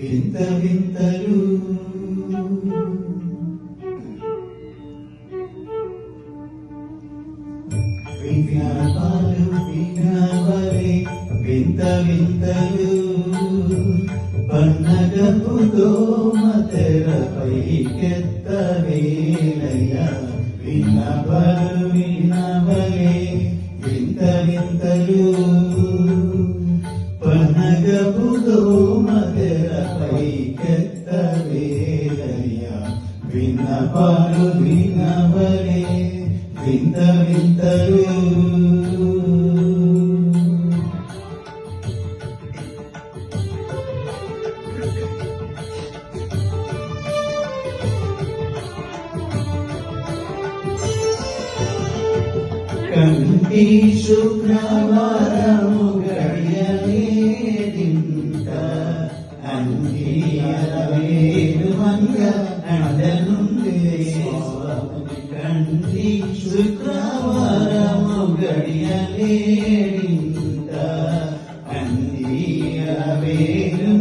వింత వింతలు విజ్ఞాపాలు విజ్ఞాపలే వింత వింతలు పన్నగపుతో మతెరపై కెత్తవేలయ విన్నపలు విన్నవలే వింత వింతలు పన్నగపుతో మతెరపై కెత్తవేలయ విన్నపలు విన్నవలే వింత వింతలు కంటి శుక్రవారము గడియలేదింత అంగీయవేలు మంగ అండనుండే కంటి శుక్రవారము గడియలేదింత అంగీయవేలు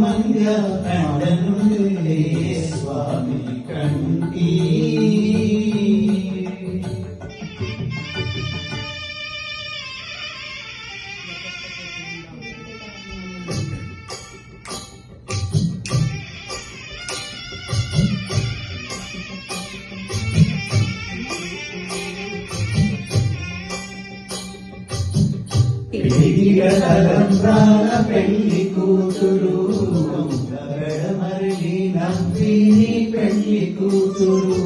మంగ అండనుండే స్వామి కంటి తలంబ్రాల పెళ్లి కూతురు మరలి నవ్విని పెళ్లి కూతురు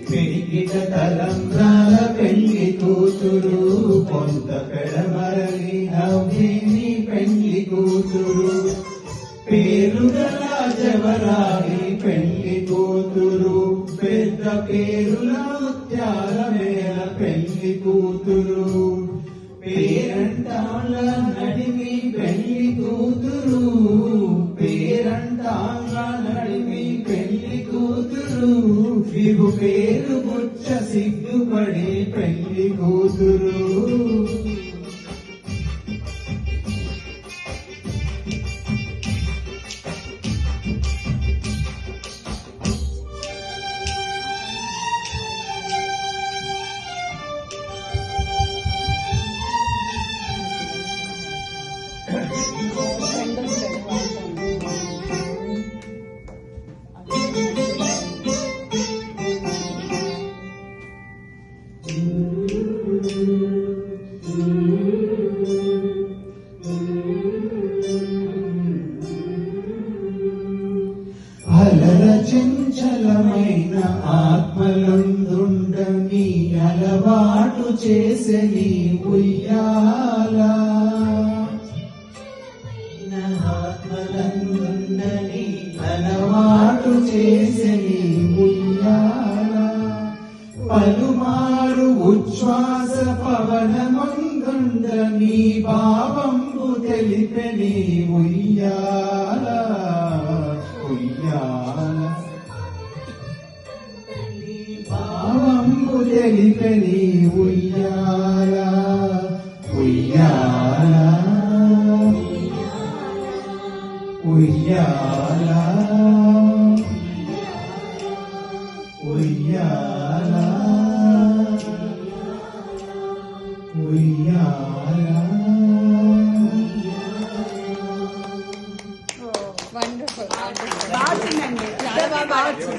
పెరిగిట తలంబ్రాల పెళ్లి కూతురు కొంత పెడమరలి నవ్విని పెళ్లి కూతురు పేరుగ రాజవరాలి పెళ్లి కూతురు పెద్ద పేరుల ముత్యాల మేల పెళ్లి కూతురు పేరంటాళ్ళ నడిమి పెళ్లి కూతురు పేరంటాళ్ళ నడిమి పెళ్లి కూతురు ఇగు పేరు గుచ్చ సిగ్గుపడి పెళ్లి కూతురు అలర చంచలమైన ఆత్మలందుండని అలవాటు చేసే నీ ఉయ్యాల ఆత్మలందుండని అలవాటు చేసే నీ ఉయ్యాల పలుమారు ఉచ్ఛ్వాస పవనమందుండ నీ భావంబు తెలిపె నీ ఉయ్యాల భావంబు తెలిపె నీ ఉయ్యాల ఉయ్యాల ఉయ్యాల ఉయ్యాల ఉయ్యాల. వండర్ఫుల్. చాలా బాగా